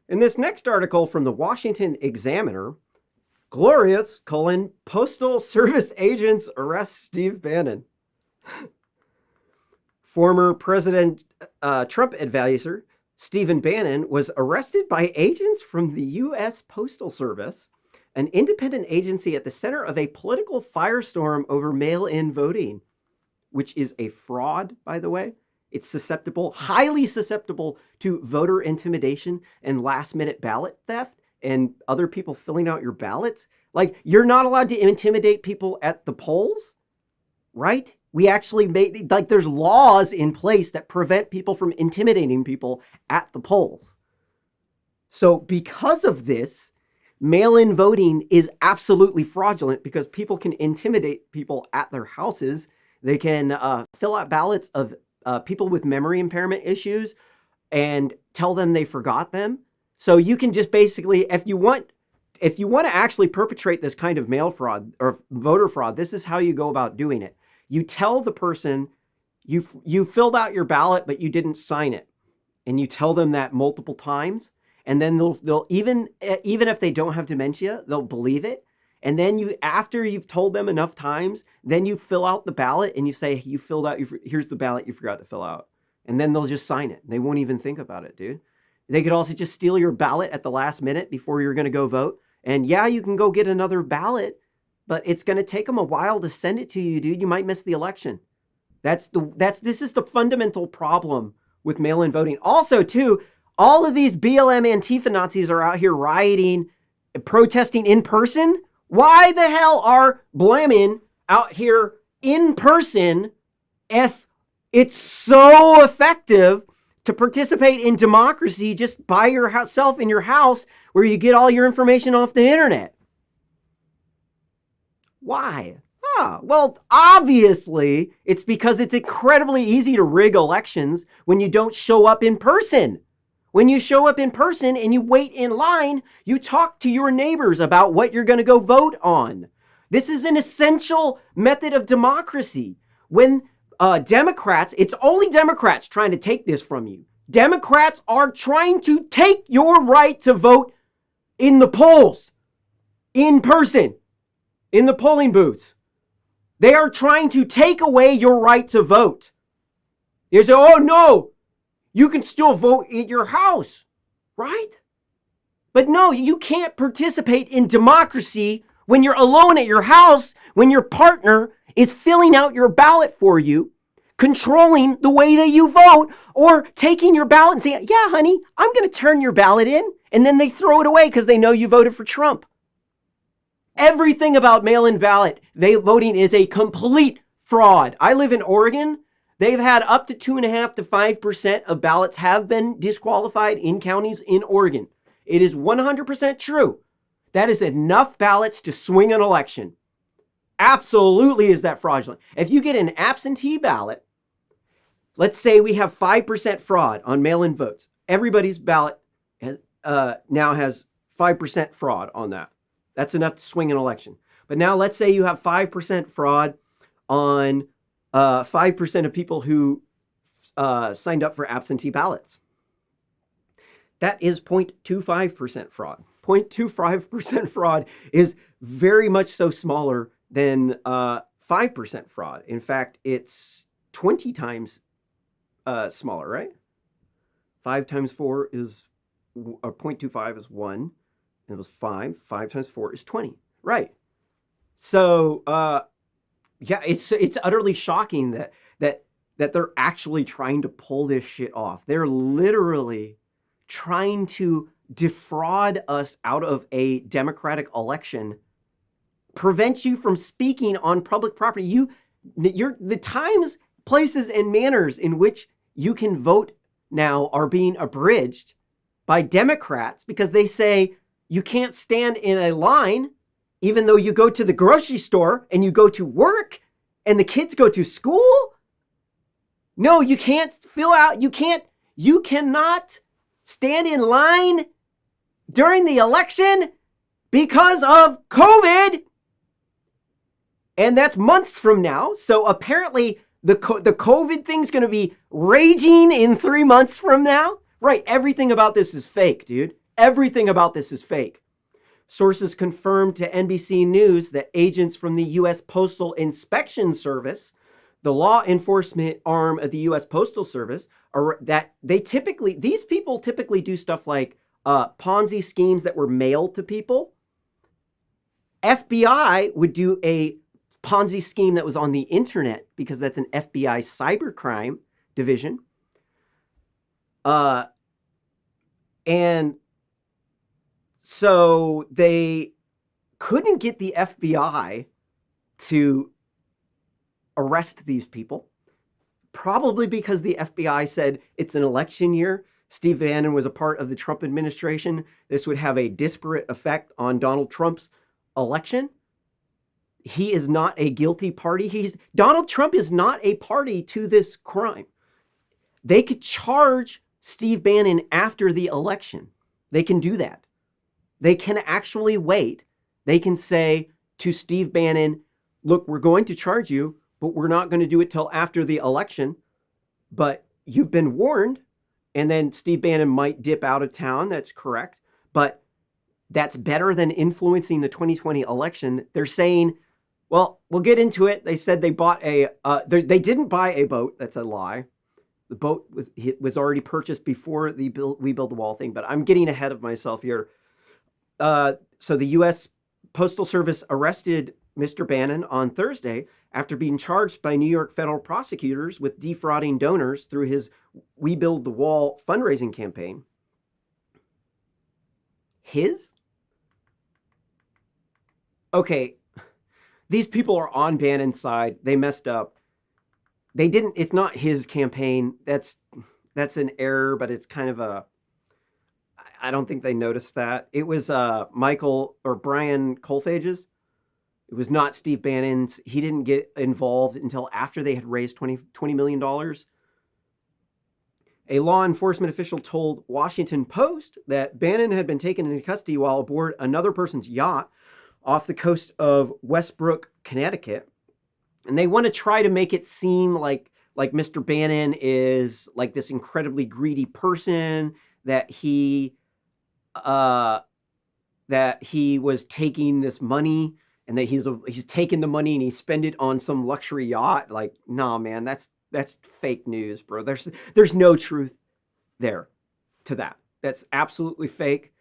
In this next article from the Washington Examiner, glorious, Postal Service agents arrest Steve Bannon. Former President Trump advisor Steve Bannon was arrested by agents from the U.S. Postal Service, an independent agency at the center of a political firestorm over mail-in voting, which is a fraud, by the way. It's susceptible, highly susceptible to voter intimidation and last-minute ballot theft and other people filling out your ballots. Like, you're not allowed to intimidate people at the polls, right? We actually made, like, there's laws in place that prevent people from intimidating people at the polls. So because of this, mail-in voting is absolutely fraudulent because people can intimidate people at their houses. They can fill out ballots of people with memory impairment issues and tell them they forgot them. So you can just basically, if you want to actually perpetrate this kind of mail fraud or voter fraud, this is how you go about doing it. You tell the person you filled out your ballot, but you didn't sign it. And you tell them that multiple times. And then they'll even if they don't have dementia, they'll believe it. And then after you've told them enough times, then you fill out the ballot and you say, you filled out, here's the ballot you forgot to fill out. And then they'll just sign it. They won't even think about it, dude. They could also just steal your ballot at the last minute before you're going to go vote. And yeah, you can go get another ballot, but it's going to take them a while to send it to you, dude. You might miss the election. This is the fundamental problem with mail-in voting. Also, too, all of these BLM Antifa-Nazis are out here rioting, protesting in person. Why the hell are Blammin out here in person if it's so effective to participate in democracy just by yourself in your house where you get all your information off the internet? Why? Well, obviously, it's because it's incredibly easy to rig elections when you don't show up in person. When you show up in person and you wait in line, you talk to your neighbors about what you're going to go vote on. This is an essential method of democracy. When Democrats, it's only Democrats trying to take this from you. Democrats are trying to take your right to vote in the polls, in person, in the polling booths. They are trying to take away your right to vote. They say, oh no, you can still vote in your house, right? But no, you can't participate in democracy when you're alone at your house, when your partner is filling out your ballot for you, controlling the way that you vote, or taking your ballot and saying, yeah, honey, I'm going to turn your ballot in. And then they throw it away because they know you voted for Trump. Everything about mail-in ballot voting is a complete fraud. I live in Oregon. They've had up to 2.5% to 5% of ballots have been disqualified in counties in Oregon. It is 100% true. That is enough ballots to swing an election. Absolutely is that fraudulent. If you get an absentee ballot, let's say we have 5% fraud on mail-in votes. Everybody's ballot now has 5% fraud on that. That's enough to swing an election. But now let's say you have 5% fraud on 5% of people who signed up for absentee ballots. That is 0.25% fraud. 0.25% fraud is very much so smaller than 5% fraud. In fact, it's 20 times smaller, right? 5 times 4 is, or 0.25 is 1. And it was 5. 5 times 4 is 20. Right. So, yeah, it's utterly shocking that they're actually trying to pull this shit off. They're literally trying to defraud us out of a democratic election, prevent you from speaking on public property. The times, places, and manners in which you can vote now are being abridged by Democrats because they say you can't stand in a line even though you go to the grocery store and you go to work and the kids go to school. No, you can't you cannot stand in line during the election because of COVID. And that's months from now. So apparently the COVID thing's going to be raging in 3 months from now. Right. Everything about this is fake, dude. everything about this is fake. Sources confirmed to NBC News that agents from the U.S. Postal Inspection Service, the law enforcement arm of the U.S. Postal Service, these people typically do stuff like Ponzi schemes that were mailed to people. FBI would do a Ponzi scheme that was on the internet because that's an FBI cybercrime division. And so they couldn't get the FBI to arrest these people, probably because the FBI said it's an election year. Steve Bannon was a part of the Trump administration. This would have a disparate effect on Donald Trump's election. He is not a guilty party. Donald Trump is not a party to this crime. They could charge Steve Bannon after the election. They can do that. They can actually wait. They can say to Steve Bannon, look, we're going to charge you, but we're not going to do it till after the election. But you've been warned. And then Steve Bannon might dip out of town. That's correct. But that's better than influencing the 2020 election. They're saying, well, we'll get into it. They said they bought they didn't buy a boat. That's a lie. The boat was already purchased before the We Build the Wall thing, but I'm getting ahead of myself here. So the U.S. Postal Service arrested Mr. Bannon on Thursday after being charged by New York federal prosecutors with defrauding donors through his We Build the Wall fundraising campaign. His? Okay, these people are on Bannon's side. They messed up. It's not his campaign. That's an error, but it's kind of I don't think they noticed that. It was Michael or Brian Colfage's. It was not Steve Bannon's. He didn't get involved until after they had raised $20 million. A law enforcement official told Washington Post that Bannon had been taken into custody while aboard another person's yacht off the coast of Westbrook, Connecticut. And they want to try to make it seem like Mr. Bannon is like this incredibly greedy person, that he was taking this money and that he's taken the money and he spent it on some luxury yacht. Like, nah, man, that's fake news, bro. There's no truth there to that. That's absolutely fake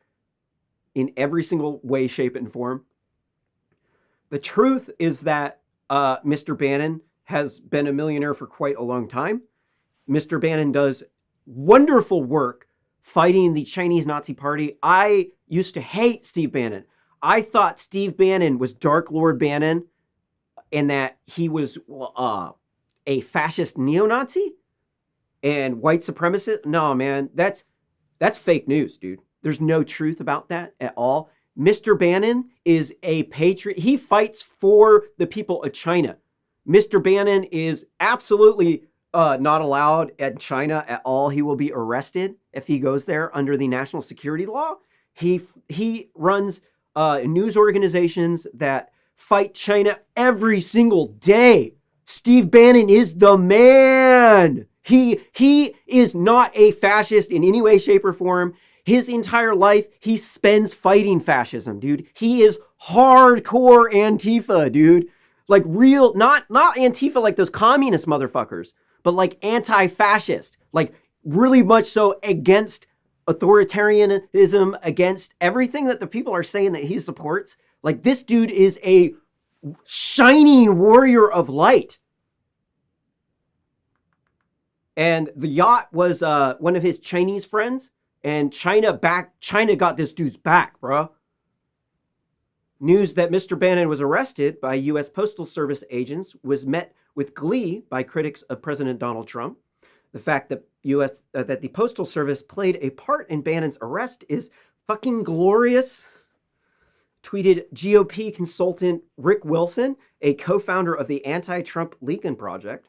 in every single way, shape, and form. The truth is that Mr. Bannon has been a millionaire for quite a long time. Mr. Bannon does wonderful work fighting the Chinese Nazi Party. I used to hate Steve Bannon. I thought Steve Bannon was Dark Lord Bannon and that he was a fascist neo-Nazi and white supremacist. No, man, that's fake news, dude. There's no truth about that at all. Mr. Bannon is a patriot. He fights for the people of China. Mr. Bannon is absolutely not allowed at China at all. He will be arrested if he goes there under the national security law. He runs news organizations that fight China every single day. Steve Bannon is the man. He is not a fascist in any way, shape, or form. His entire life, he spends fighting fascism, dude. He is hardcore Antifa, dude. Like real, not Antifa like those communist motherfuckers, but like anti-fascist, like really much so against authoritarianism, against everything that the people are saying that he supports. Like this dude is a shining warrior of light. And the yacht was one of his Chinese friends. And China got this dude's back, bro. News that Mr. Bannon was arrested by U.S. Postal Service agents was met with glee by critics of President Donald Trump. The fact that that the Postal Service played a part in Bannon's arrest is fucking glorious, tweeted GOP consultant Rick Wilson, a co-founder of the anti-Trump Lincoln Project.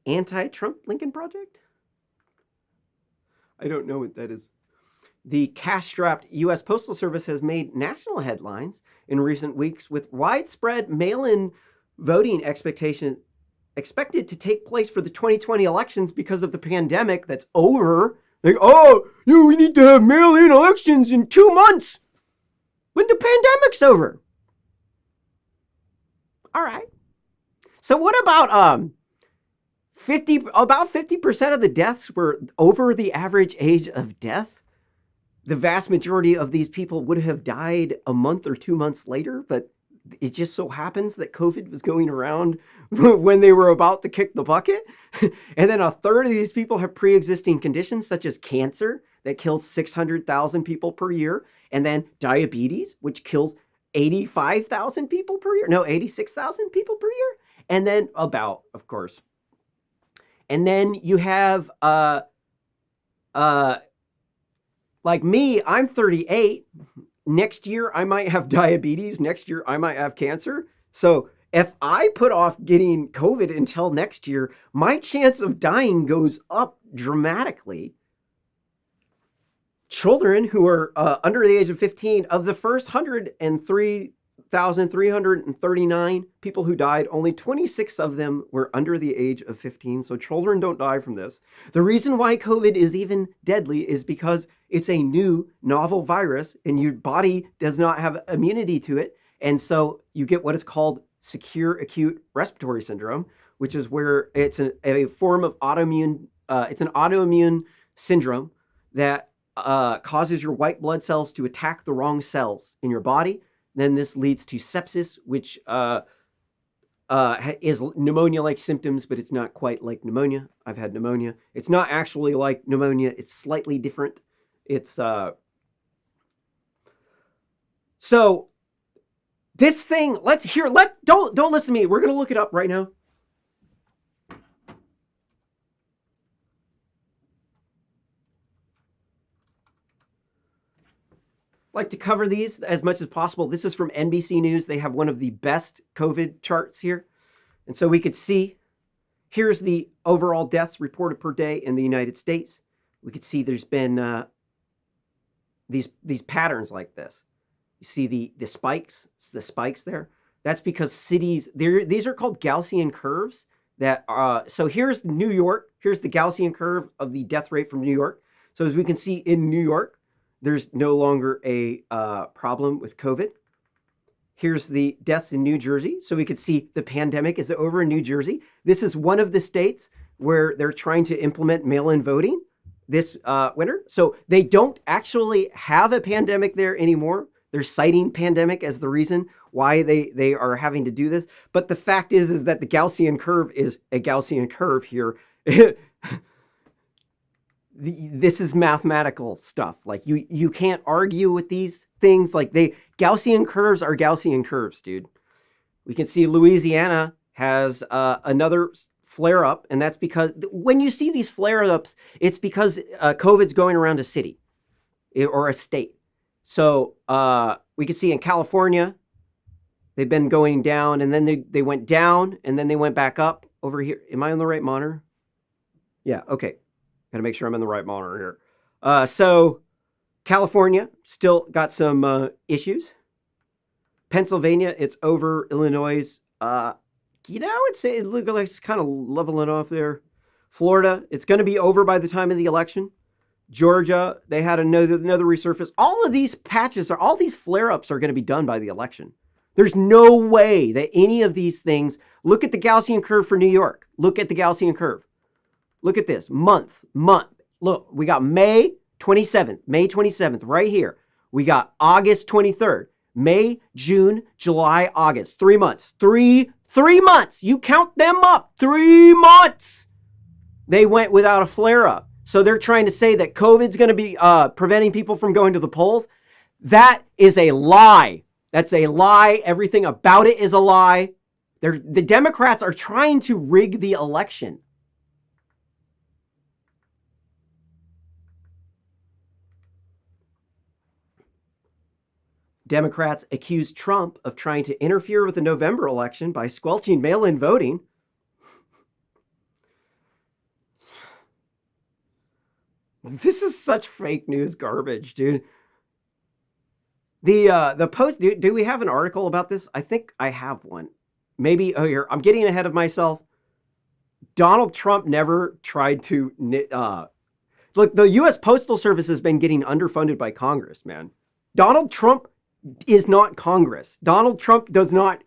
Anti-Trump Lincoln Project? I don't know what that is. The cash-strapped U.S. Postal Service has made national headlines in recent weeks with widespread mail-in voting expectation expected to take place for the 2020 elections because of the pandemic that's over. Like, oh, yeah, we need to have mail-in elections in 2 months when the pandemic's over. All right. So what about 50% of the deaths were over the average age of death? The vast majority of these people would have died a month or 2 months later, but it just so happens that COVID was going around when they were about to kick the bucket. And then a third of these people have pre-existing conditions such as cancer that kills 600,000 people per year. And then diabetes, which kills 85,000 people per year. No, 86,000 people per year. And then of course. And then you have, like me, I'm 38. Next year, I might have diabetes. Next year, I might have cancer. So if I put off getting COVID until next year, my chance of dying goes up dramatically. Children who are under the age of 15, of the first 103,339 people who died, only 26 of them were under the age of 15. So children don't die from this. The reason why COVID is even deadly is because it's a new novel virus and your body does not have immunity to it. And so you get what is called secure acute respiratory syndrome, which is where it's a form of autoimmune, it's an autoimmune syndrome that causes your white blood cells to attack the wrong cells in your body. Then this leads to sepsis, which is pneumonia-like symptoms, but it's not quite like pneumonia. I've had pneumonia. It's not actually like pneumonia. It's slightly different. It's so this thing, don't listen to me. We're going to look it up right now. Like to cover these as much as possible. This is from NBC News. They have one of the best COVID charts here. And so we could see, here's the overall deaths reported per day in the United States. We could see there's been these patterns like this. You see the spikes, it's the spikes there. That's because cities, these are called Gaussian curves. So here's New York. Here's the Gaussian curve of the death rate from New York. So as we can see in New York, there's no longer a problem with COVID. Here's the deaths in New Jersey. So we could see the pandemic is over in New Jersey. This is one of the states where they're trying to implement mail-in voting this winter. So they don't actually have a pandemic there anymore. They're citing pandemic as the reason why they are having to do this. But the fact is that the Gaussian curve is a Gaussian curve here. This is mathematical stuff. Like you can't argue with these things. Like Gaussian curves are Gaussian curves, dude. We can see Louisiana has another flare up, and that's because when you see these flare ups, it's because COVID's going around a city or a state. So we can see in California, they've been going down, and then they went down, and then they went back up over here. Am I on the right monitor? Yeah, okay. Got to make sure I'm in the right monitor here. So California still got some issues. Pennsylvania, it's over. Illinois, it looks like it's kind of leveling off there. Florida, it's going to be over by the time of the election. Georgia, they had another resurface. All of these all these flare-ups are going to be done by the election. There's no way that any of these things, look at the Gaussian curve for New York. Look at the Gaussian curve. Look at this, month. Look, we got May 27th, right here. We got August 23rd, May, June, July, August, 3 months. Three months. You count them up, 3 months. They went without a flare-up. So they're trying to say that COVID's going to be preventing people from going to the polls. That is a lie. That's a lie. Everything about it is a lie. The Democrats are trying to rig the election. Democrats accused Trump of trying to interfere with the November election by squelching mail-in voting. This is such fake news garbage, dude. The Post, do we have an article about this? I think I have one. Maybe, here, I'm getting ahead of myself. Donald Trump never tried to look, the U.S. Postal Service has been getting underfunded by Congress, man. Donald Trump is not Congress. Donald Trump does not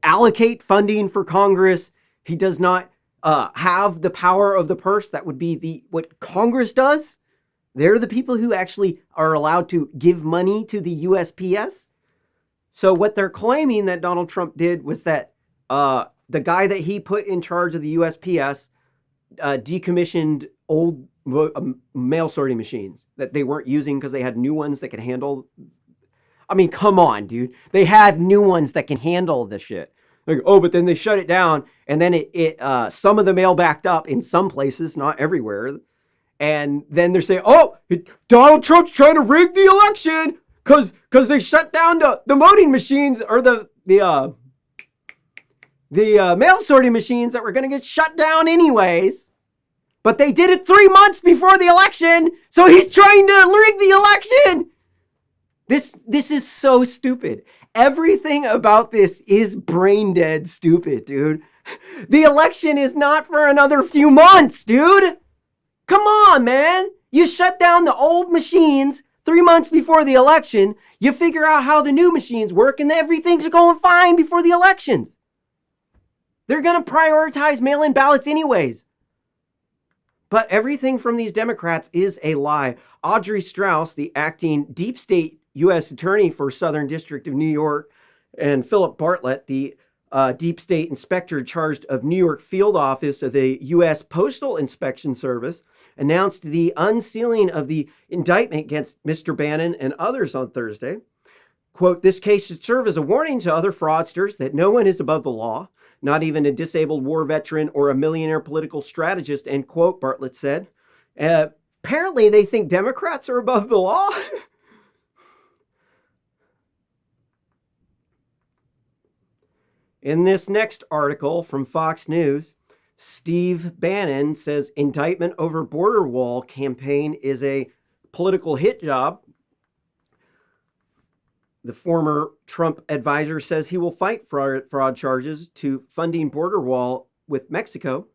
allocate funding for Congress. He does not have the power of the purse. That would be what Congress does. They're the people who actually are allowed to give money to the USPS. So what they're claiming that Donald Trump did was that the guy that he put in charge of the USPS decommissioned old mail sorting machines that they weren't using because they had new ones that could handle. I mean, come on, dude. They had new ones that can handle the shit. Like, oh, but then they shut it down, and then it some of the mail backed up in some places, not everywhere. And then they're saying, oh, Donald Trump's trying to rig the election because they shut down the voting machines or the mail sorting machines that were going to get shut down anyways. But they did it 3 months before the election, so he's trying to rig the election. This is so stupid. Everything about this is brain dead stupid, dude. The election is not for another few months, dude. Come on, man. You shut down the old machines 3 months before the election. You figure out how the new machines work, and everything's going fine before the elections. They're going to prioritize mail-in ballots anyways. But everything from these Democrats is a lie. Audrey Strauss, the acting deep state U.S. attorney for Southern District of New York, and Philip Bartlett, the deep state inspector charged of New York field office of the U.S. Postal Inspection Service, announced the unsealing of the indictment against Mr. Bannon and others on Thursday. Quote, this case should serve as a warning to other fraudsters that no one is above the law, not even a disabled war veteran or a millionaire political strategist, end quote, Bartlett said. Apparently they think Democrats are above the law. In this next article from Fox News, Steve Bannon says indictment over border wall campaign is a political hit job. The former Trump advisor says he will fight fraud charges to funding border wall with Mexico.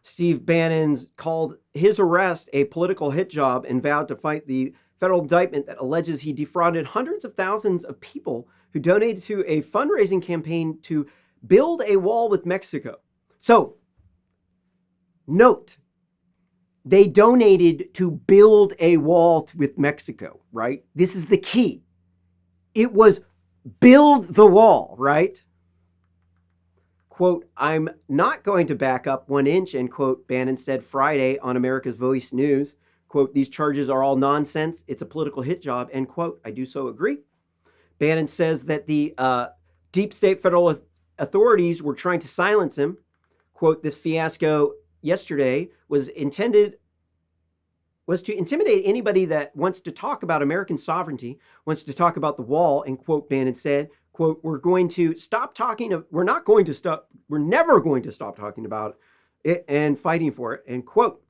Steve Bannon called his arrest a political hit job and vowed to fight the federal indictment that alleges he defrauded hundreds of thousands of people who donated to a fundraising campaign to build a wall with Mexico. So, note, they donated to build a wall with Mexico, right? This is the key. It was build the wall, right? Quote, I'm not going to back up 1 inch, end quote, Bannon said Friday on America's Voice News. Quote, these charges are all nonsense. It's a political hit job, end quote. I do so agree. Bannon says that the deep state federal authorities were trying to silence him. Quote, this fiasco yesterday was to intimidate anybody that wants to talk about American sovereignty, wants to talk about the wall, and quote, Bannon said, quote, we're never going to stop talking about it and fighting for it, end quote.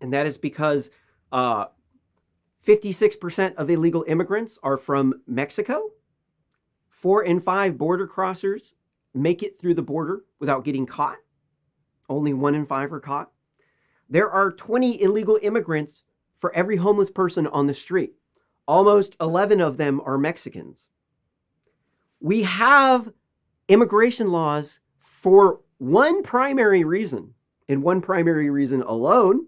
And that is because 56% of illegal immigrants are from Mexico. 4 in 5 border crossers make it through the border without getting caught. Only 1 in 5 are caught. There are 20 illegal immigrants for every homeless person on the street. Almost 11 of them are Mexicans. We have immigration laws for one primary reason, and one primary reason alone.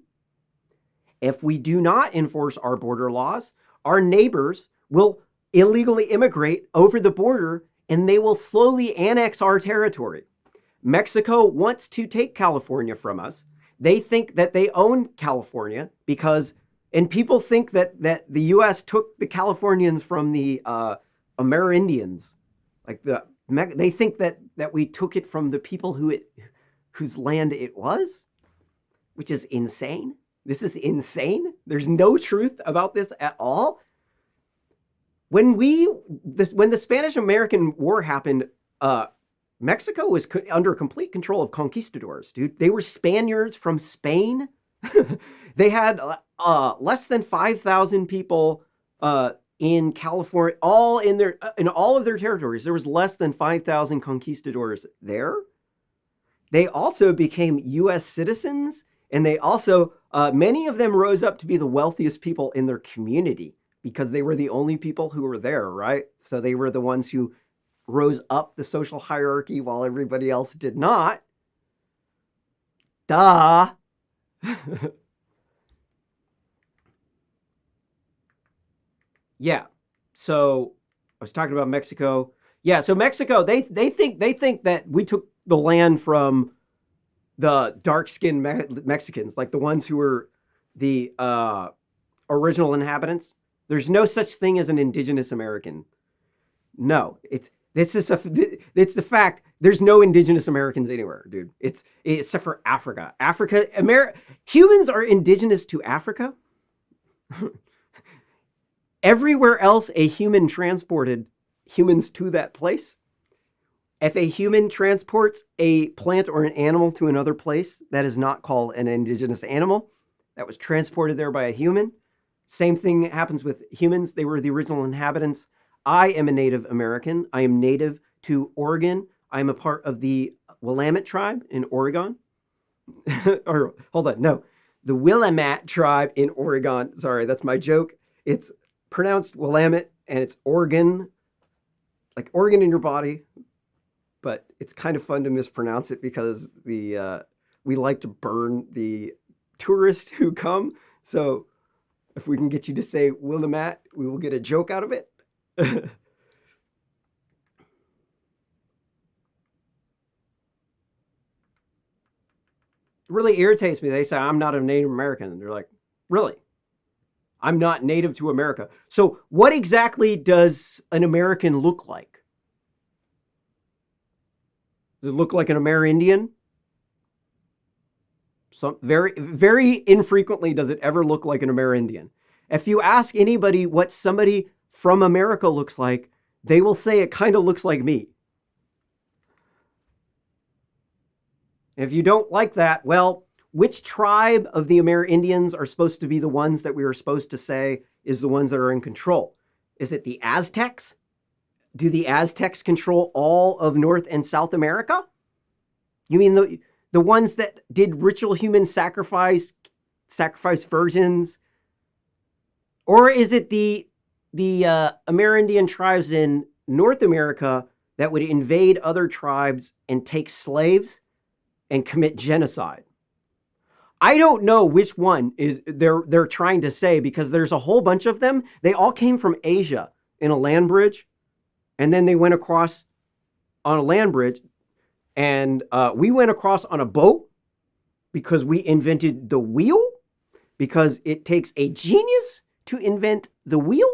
If we do not enforce our border laws, our neighbors will illegally immigrate over the border and they will slowly annex our territory. Mexico wants to take California from us. They think that they own California and people think that the U.S. took the Californians from the Amerindians. They think that we took it from the people whose land it was, which is insane. This is insane. There's no truth about this at all. When the Spanish-American War happened, Mexico was under complete control of conquistadors, dude. They were Spaniards from Spain. They had less than 5,000 people in California, all in all of their territories. There was less than 5,000 conquistadors there. They also became U.S. citizens, and they also, many of them rose up to be the wealthiest people in their community because they were the only people who were there, right? So they were the ones who rose up the social hierarchy while everybody else did not. Duh. Yeah. So I was talking about Mexico. Yeah. So Mexico, they think that we took the land from the dark-skinned Mexicans, like the ones who were the original inhabitants. There's no such thing as an indigenous American. No, it's the fact. There's no indigenous Americans anywhere, dude. It's except for Africa. Humans are indigenous to Africa. Everywhere else, a human transported humans to that place. If a human transports a plant or an animal to another place, that is not called an indigenous animal. That was transported there by a human. Same thing happens with humans. They were the original inhabitants. I am a Native American. I am native to Oregon. I am a part of the Willamette tribe in Oregon. Or hold on, no. The Willamette tribe in Oregon. Sorry, that's my joke. It's pronounced Willamette and it's Oregon, like organ in your body. But it's kind of fun to mispronounce it because we like to burn the tourists who come. So if we can get you to say Willamette, we will get a joke out of it. It really irritates me. They say, I'm not a Native American. And they're like, really? I'm not native to America. So what exactly does an American look like? Does it look like an Amerindian? Very, very infrequently does it ever look like an Amerindian. If you ask anybody what somebody from America looks like, they will say it kind of looks like me. And if you don't like that, well, which tribe of the Amerindians are supposed to be the ones that we are supposed to say is the ones that are in control? Is it the Aztecs? Do the Aztecs control all of North and South America? You mean the ones that did ritual human sacrifice versions? Or is it the Amerindian tribes in North America that would invade other tribes and take slaves and commit genocide? I don't know which one is they're trying to say because there's a whole bunch of them. They all came from Asia in a land bridge, and then they went across on a land bridge, and we went across on a boat because we invented the wheel, because it takes a genius to invent the wheel.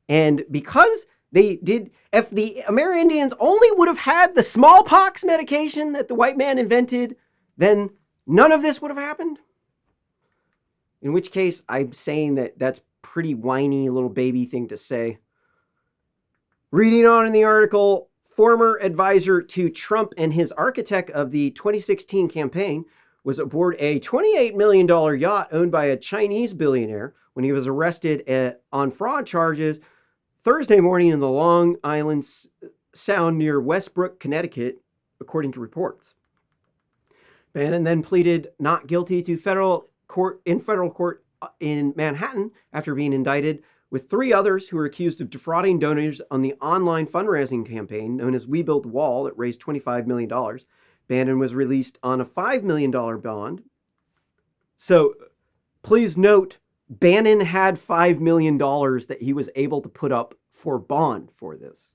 And because they did, if the Amerindians only would have had the smallpox medication that the white man invented, then none of this would have happened. In which case, I'm saying that that's pretty whiny little baby thing to say. Reading on in the article, former advisor to Trump and his architect of the 2016 campaign was aboard a $28 million yacht owned by a Chinese billionaire when he was arrested on fraud charges Thursday morning in the Long Island Sound near Westbrook, Connecticut, according to reports. Bannon then pleaded not guilty to federal court in Manhattan after being indicted with three others who were accused of defrauding donors on the online fundraising campaign known as We Built the Wall that raised $25 million. Bannon was released on a $5 million bond. So please note, Bannon had $5 million that he was able to put up for bond for this.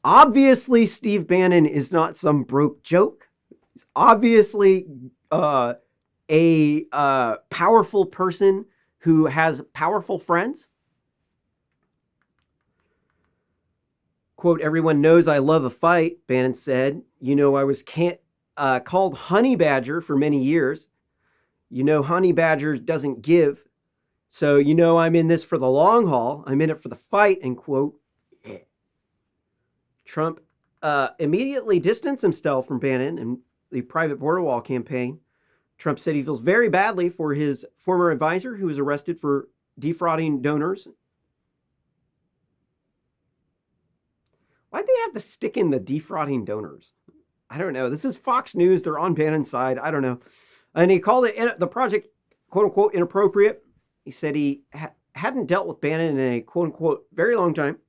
Obviously, Steve Bannon is not some broke joke. He's obviously a powerful person who has powerful friends. Quote, everyone knows I love a fight, Bannon said. You know, I was called Honey Badger for many years. You know, Honey Badger doesn't give. So, you know, I'm in this for the long haul. I'm in it for the fight, end quote. Trump immediately distanced himself from Bannon and the private border wall campaign. Trump said he feels very badly for his former advisor who was arrested for defrauding donors they have to stick in the defrauding donors? I don't know. This is Fox News. They're on Bannon's side. I don't know. And he called it the project, quote unquote, inappropriate. He said he hadn't dealt with Bannon in a, quote unquote, very long time.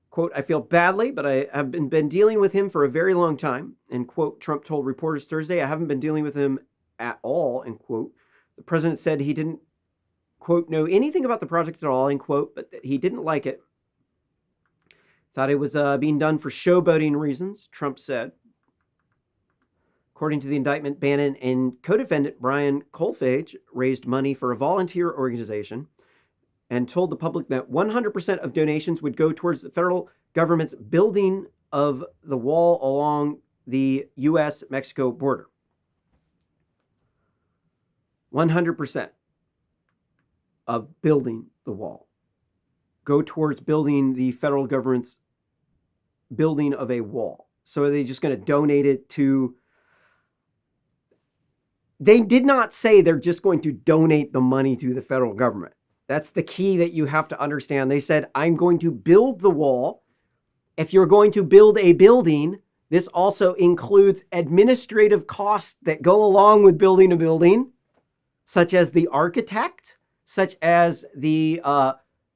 Quote, I feel badly, but I have been dealing with him for a very long time. And quote, Trump told reporters Thursday, I haven't been dealing with him at all, end quote. The president said he didn't, quote, know anything about the project at all, end quote, but that he didn't like it. Thought it was being done for showboating reasons, Trump said. According to the indictment, Bannon and co-defendant Brian Kolfage raised money for a volunteer organization and told the public that 100% of donations would go towards the federal government's building of the wall along the U.S.-Mexico border. 100% of building the wall go towards building the federal government's building of a wall. So are they just going to donate it to... They did not say they're just going to donate the money to the federal government. That's the key that you have to understand. They said, I'm going to build the wall. If you're going to build a building, this also includes administrative costs that go along with building a building, such as the architect, such as the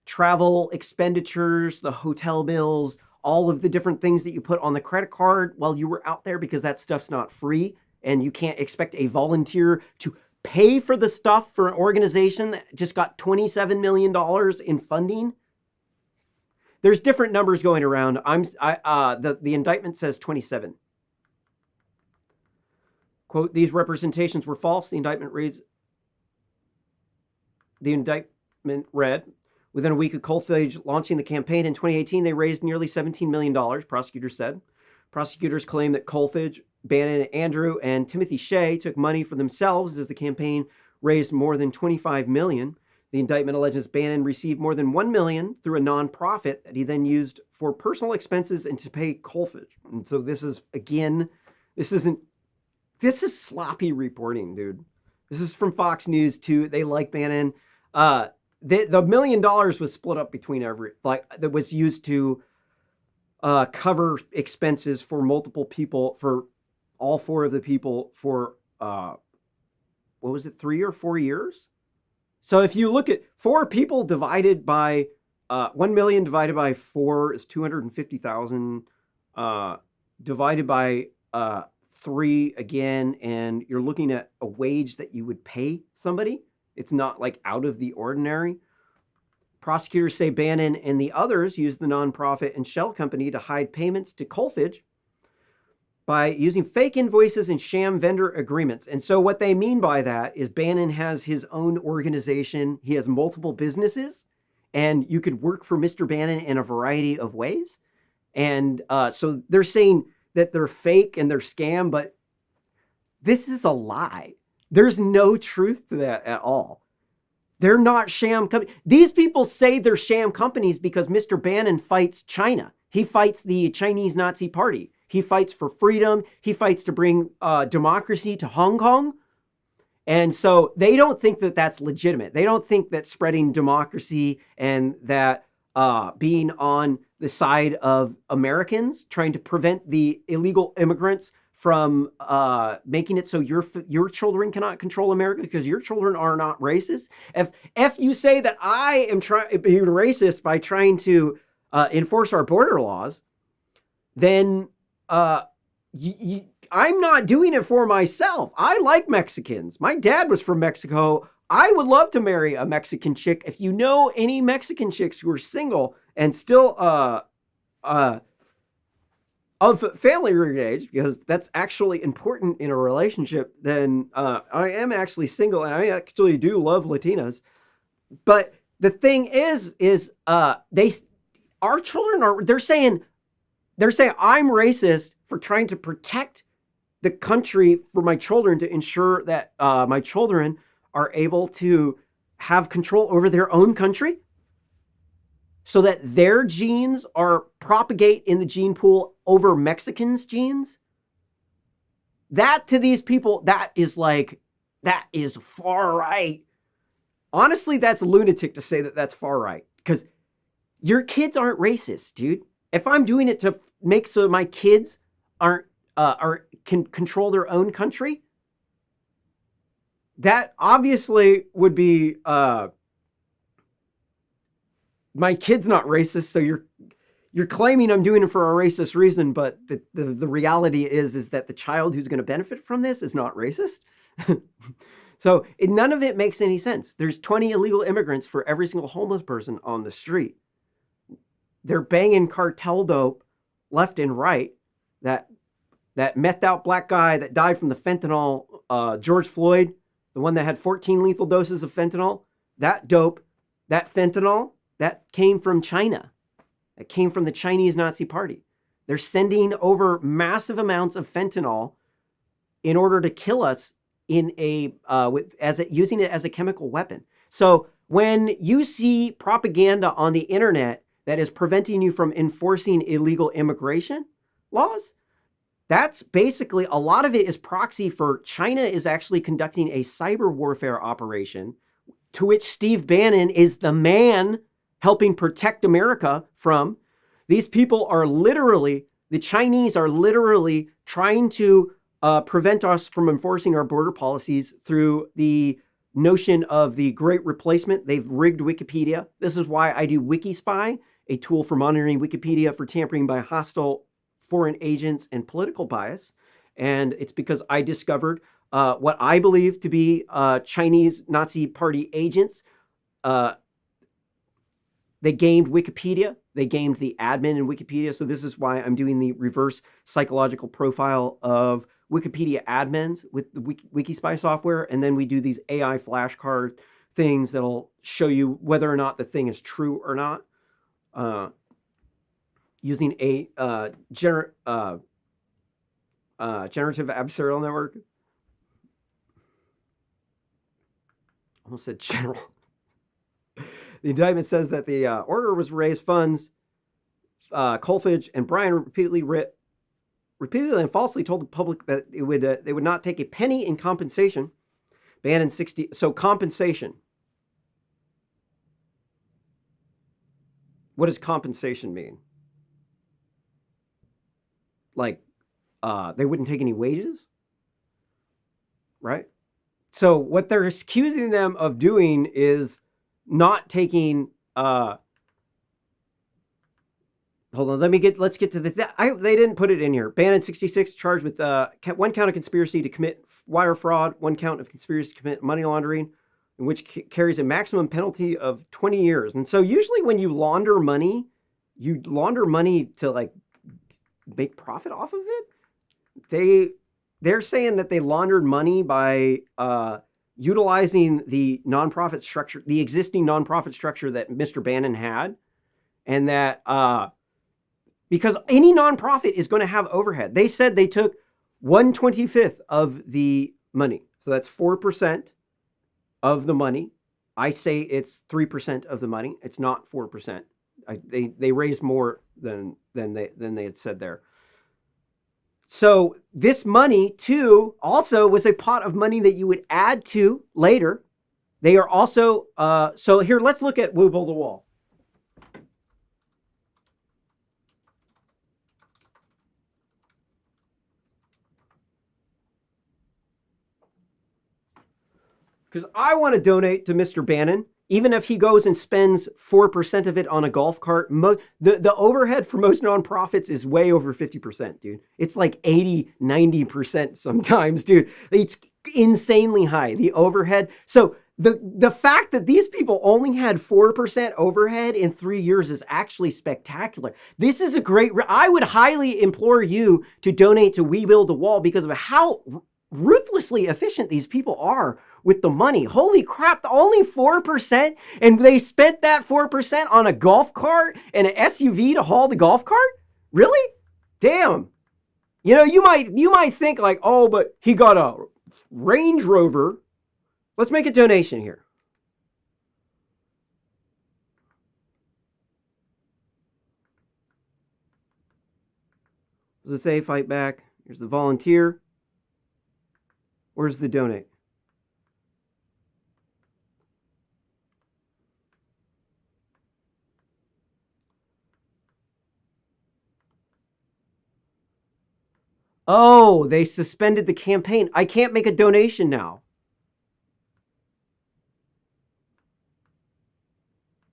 travel expenditures, the hotel bills, all of the different things that you put on the credit card while you were out there, because that stuff's not free. And you can't expect a volunteer to pay for the stuff for an organization that just got $27 million in funding. There's different numbers going around. The indictment says 27. Quote, these representations were false. The indictment read, within a week of Kolfage launching the campaign in 2018, they raised nearly $17 million, prosecutors said. Prosecutors claim that Kolfage, Bannon, Andrew, and Timothy Shea took money for themselves as the campaign raised more than $25 million. The indictment alleges Bannon received more than $1 million through a nonprofit that he then used for personal expenses and to pay Kolfage. And so this is, again, this is sloppy reporting, dude. This is from Fox News too. They like Bannon. The $1 million was split up between that was used to cover expenses for multiple people, for all four of the people for, 3 or 4 years? So if you look at 4 people divided by, 1 million divided by 4 is 250,000, divided by 3 again, and you're looking at a wage that you would pay somebody. It's not like out of the ordinary. Prosecutors say Bannon and the others used the nonprofit and shell company to hide payments to Kolfage by using fake invoices and sham vendor agreements. And so what they mean by that is Bannon has his own organization. He has multiple businesses, and you could work for Mr. Bannon in a variety of ways. And so they're saying that they're fake and they're scam, but this is a lie. There's no truth to that at all. They're not sham companies. These people say they're sham companies because Mr. Bannon fights China. He fights the Chinese Nazi Party. He fights for freedom. He fights to bring democracy to Hong Kong. And so they don't think that that's legitimate. They don't think that spreading democracy and that being on the side of Americans, trying to prevent the illegal immigrants from making it so your children cannot control America because your children are not racist. If you say that I am being racist by trying to enforce our border laws, then I'm not doing it for myself. I like Mexicans. My dad was from Mexico. I would love to marry a Mexican chick. If you know any Mexican chicks who are single and still of family age, because that's actually important in a relationship, then I am actually single and I actually do love Latinas. But the thing is our children they're saying I'm racist for trying to protect the country for my children, to ensure that my children are able to have control over their own country so that their genes propagate in the gene pool over Mexicans' genes. That to these people, that is far right. Honestly, that's lunatic to say that that's far right, because your kids aren't racist, dude. If I'm doing it to make so my kids can control their own country, that obviously would be my kid's not racist, so you're claiming I'm doing it for a racist reason, but the reality is that the child who's going to benefit from this is not racist. So none of it makes any sense. There's 20 illegal immigrants for every single homeless person on the street. They're banging cartel dope left and right. That methed out black guy that died from the fentanyl, George Floyd, the one that had 14 lethal doses of fentanyl, that dope, that fentanyl, that came from China. It came from the Chinese Nazi Party. They're sending over massive amounts of fentanyl in order to kill us using it as a chemical weapon. So when you see propaganda on the internet that is preventing you from enforcing illegal immigration laws, that's basically, a lot of it is proxy for China is actually conducting a cyber warfare operation to which Steve Bannon is the man helping protect America from. These people are literally, the Chinese are literally trying to prevent us from enforcing our border policies through the notion of the Great Replacement. They've rigged Wikipedia. This is why I do WikiSpy, a tool for monitoring Wikipedia for tampering by hostile foreign agents and political bias. And it's because I discovered what I believe to be Chinese Nazi Party agents. They gamed Wikipedia. They gamed the admin in Wikipedia. So this is why I'm doing the reverse psychological profile of Wikipedia admins with the WikiSpy software. And then we do these AI flashcard things that'll show you whether or not the thing is true or not. Using a generative adversarial network. Almost said general. The indictment says that the order was raise funds. Colfage and Bryan repeatedly and falsely told the public that they would not take a penny in compensation. Bannon 60. So compensation. What does compensation mean? Like, they wouldn't take any wages, right? So what they're accusing them of doing is not taking. Hold on, let's get to they didn't put it in here. Bannon 66 charged with one count of conspiracy to commit wire fraud, one count of conspiracy to commit money laundering, in which carries a maximum penalty of 20 years. And so usually when you launder money to like make profit off of it. They're saying that they laundered money by utilizing the nonprofit structure, the existing nonprofit structure that Mr. Bannon had, and that because any nonprofit is going to have overhead. They said they took 1/25 of the money. So that's 4% of the money. I say it's 3% of the money. It's not 4%. They raised more than they had said there. So this money too also was a pot of money that you would add to later. They are also so here, let's look at We Build the Wall. Because I want to donate to Mr. Bannon, even if he goes and spends 4% of it on a golf cart. The overhead for most nonprofits is way over 50%, dude. It's like 80, 90% sometimes, dude. It's insanely high, the overhead. So the fact that these people only had 4% overhead in 3 years is actually spectacular. This is a great, I would highly implore you to donate to We Build the Wall because of how ruthlessly efficient these people are with the money. Holy crap, only 4%, and they spent that 4% on a golf cart and an SUV to haul the golf cart? Really? Damn. You know, you might think like, oh, but he got a Range Rover. Let's make a donation here. Does it say fight back? Here's the volunteer. Where's the donate? Oh, they suspended the campaign. I can't make a donation now.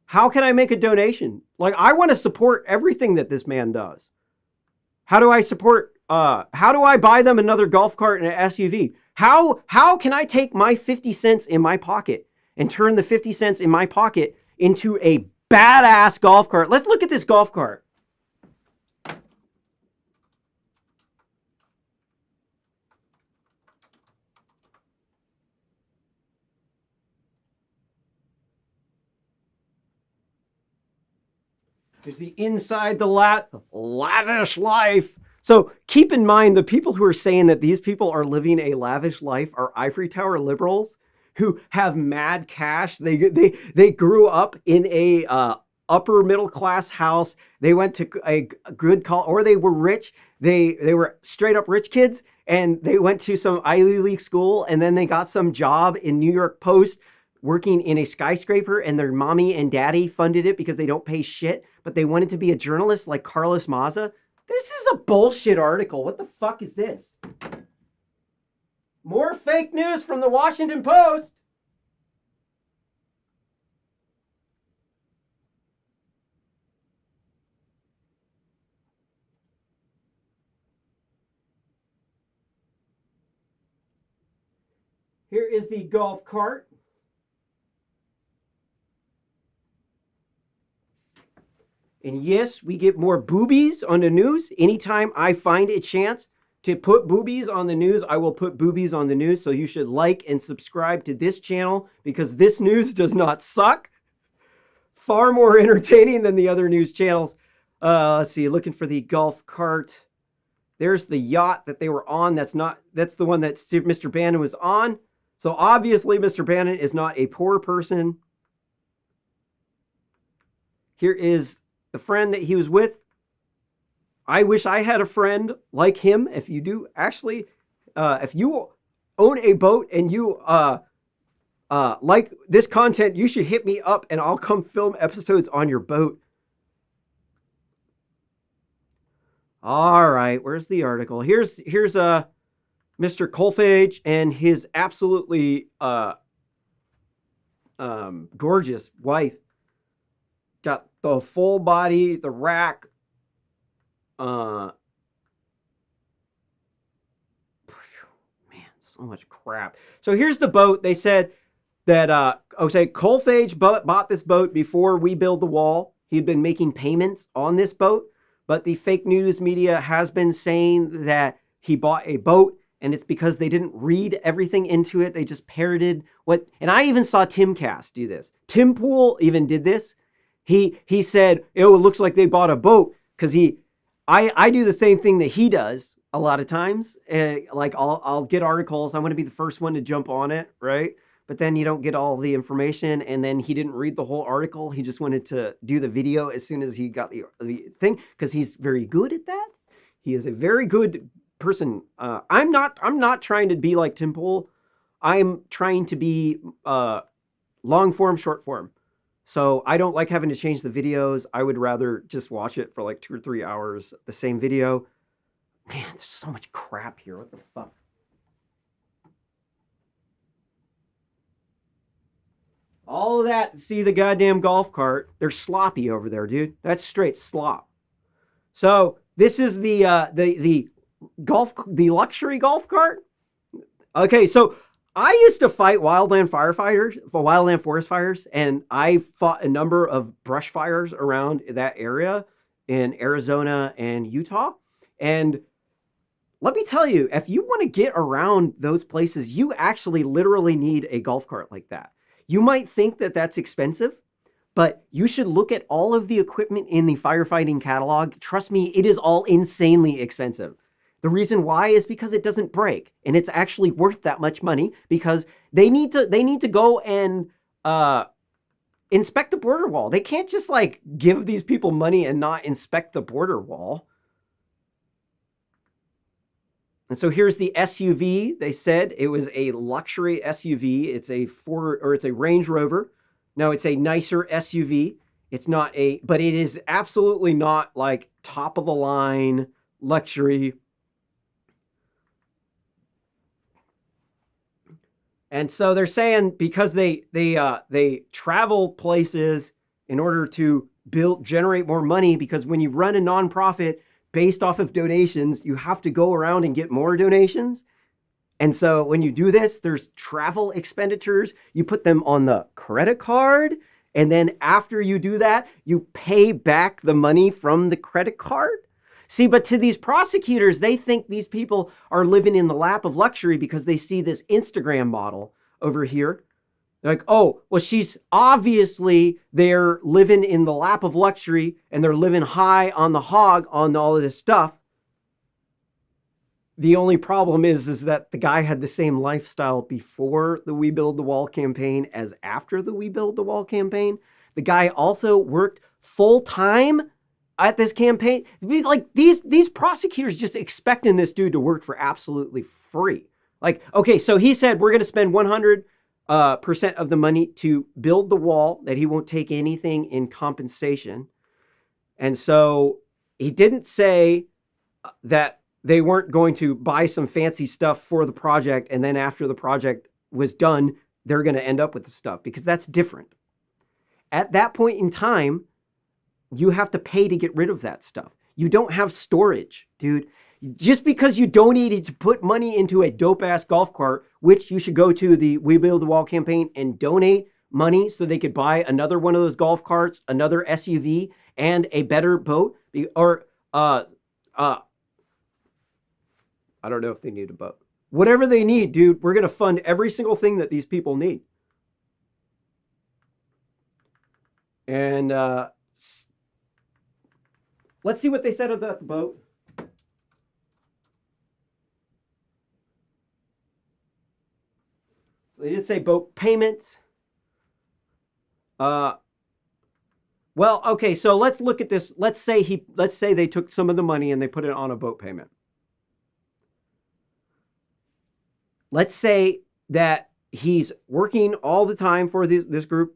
How can I make a donation? Like, I want to support everything that this man does. How do I support, how do I buy them another golf cart and an SUV? How can I take my 50 cents in my pocket and turn the 50 cents in my pocket into a badass golf cart? Let's look at this golf cart. There's the inside the lavish life. So keep in mind, the people who are saying that these people are living a lavish life are ivory tower liberals who have mad cash. They grew up in a upper middle class house. They went to a good college, or they were rich. They were straight up rich kids, and they went to some Ivy League school, and then they got some job in New York Post working in a skyscraper, and their mommy and daddy funded it because they don't pay shit, but they wanted to be a journalist like Carlos Maza. This is a bullshit article. What the fuck is this? More fake news from the Washington Post. Here is the golf cart. And yes, we get more boobies on the news. Anytime I find a chance to put boobies on the news, I will put boobies on the news. So you should like and subscribe to this channel because this news does not suck. Far more entertaining than the other news channels. Let's see, looking for the golf cart. There's the yacht that they were on. That's the one that Mr. Bannon was on. So obviously Mr. Bannon is not a poor person. Here is the friend that he was with. I wish I had a friend like him. If you do, actually, if you own a boat and you like this content, you should hit me up and I'll come film episodes on your boat. All right, where's the article? Here's Mr. Colfage and his absolutely gorgeous wife. Got the full body, the rack. Man, so much crap. So here's the boat. They said that Colfage bought this boat before we build the wall. He'd been making payments on this boat, but the fake news media has been saying that he bought a boat, and it's because they didn't read everything into it. They just parroted what, and I even saw Timcast do this. Tim Pool even did this. He said, oh, it looks like they bought a boat, because I do the same thing that he does a lot of times. Like I'll get articles. I want to be the first one to jump on it, right? But then you don't get all the information, and then he didn't read the whole article. He just wanted to do the video as soon as he got the thing, because he's very good at that. He is a very good person. I'm not trying to be like Tim Pool. I'm trying to be long form, short form. So I don't like having to change the videos. I would rather just watch it for like 2 or 3 hours, the same video. Man, there's so much crap here. What the fuck? All of that to see the goddamn golf cart. They're sloppy over there, dude. That's straight slop. So this is the luxury golf cart. Okay, so I used to fight wildland forest fires, and I fought a number of brush fires around that area in Arizona and Utah. And let me tell you, if you want to get around those places, you actually literally need a golf cart like that. You might think that that's expensive, but you should look at all of the equipment in the firefighting catalog. Trust me, it is all insanely expensive. The reason why is because it doesn't break, and it's actually worth that much money because they need to go and inspect the border wall. They can't just like give these people money and not inspect the border wall. And so here's the SUV. They said it was a luxury SUV. It's a Range Rover. No, it's a nicer SUV. It's not but it is absolutely not like top of the line luxury. And so they're saying because they travel places in order to generate more money, because when you run a nonprofit based off of donations, you have to go around and get more donations. And so when you do this, there's travel expenditures. You put them on the credit card. And then after you do that, you pay back the money from the credit card. See, but to these prosecutors, they think these people are living in the lap of luxury because they see this Instagram model over here. They're like, oh, well, she's obviously, they're living in the lap of luxury and they're living high on the hog on all of this stuff. The only problem is that the guy had the same lifestyle before the We Build the Wall campaign as after the We Build the Wall campaign. The guy also worked full time at this campaign. Like these prosecutors just expecting this dude to work for absolutely free. Like, okay, so he said we're going to spend 100% of the money to build the wall, that he won't take anything in compensation. And so he didn't say that they weren't going to buy some fancy stuff for the project, and then after the project was done, they're going to end up with the stuff, because that's different. At that point in time, you have to pay to get rid of that stuff. You don't have storage, dude. Just because you donated to put money into a dope-ass golf cart, which you should go to the We Build the Wall campaign and donate money so they could buy another one of those golf carts, another SUV, and a better boat, or I don't know if they need a boat. Whatever they need, dude, we're going to fund every single thing that these people need. And let's see what they said about the boat. They did say boat payments. Well, okay, so let's look at this. Let's say they took some of the money and they put it on a boat payment. Let's say that he's working all the time for this group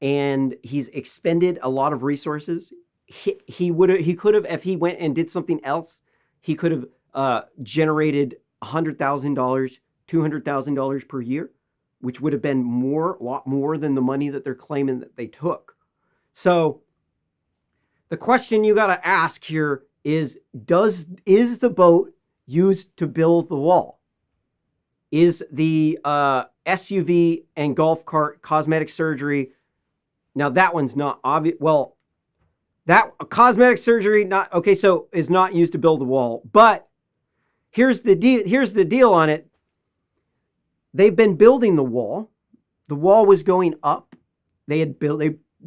and he's expended a lot of resources. He could have, if he went and did something else, he could have generated $100,000, $200,000 per year, which would have been a lot more than the money that they're claiming that they took. So the question you got to ask here is the boat used to build the wall? Is the SUV and golf cart cosmetic surgery? Now that one's not obvious. Well, that cosmetic surgery is not used to build the wall. But here's the deal. Here's the deal on it. They've been building the wall. The wall was going up. They've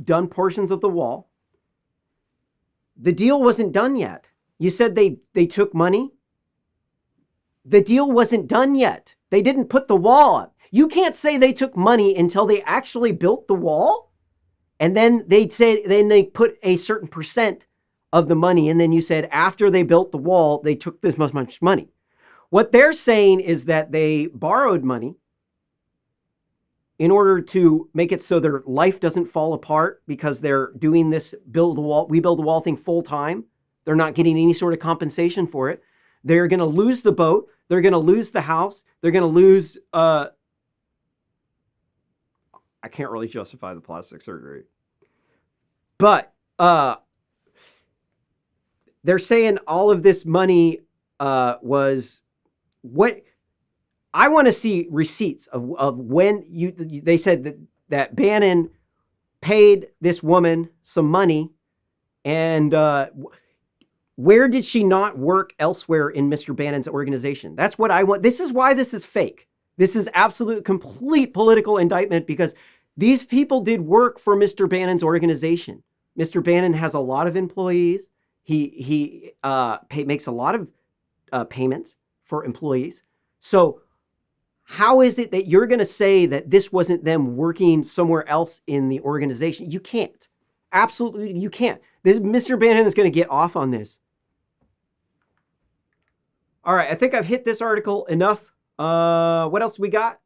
done portions of the wall. The deal wasn't done yet. You said they took money. The deal wasn't done yet. They didn't put the wall up. You can't say they took money until they actually built the wall. And then they put a certain percent of the money. And then you said after they built the wall, they took this much money. What they're saying is that they borrowed money in order to make it so their life doesn't fall apart, because they're doing this We Build the Wall thing full time. They're not getting any sort of compensation for it. They're going to lose the boat. They're going to lose the house. They're going to lose, I can't really justify the plastic surgery. But they're saying all of this money was what I want to see receipts of when they said that Bannon paid this woman some money, and where did she not work elsewhere in Mr. Bannon's organization? That's what I want. This is why this is fake. This is absolute, complete political indictment, because these people did work for Mr. Bannon's organization. Mr. Bannon has a lot of employees. He makes a lot of payments for employees. So how is it that you're going to say that this wasn't them working somewhere else in the organization? You can't. Absolutely, you can't. Mr. Bannon is going to get off on this. All right, I think I've hit this article enough. What else we got?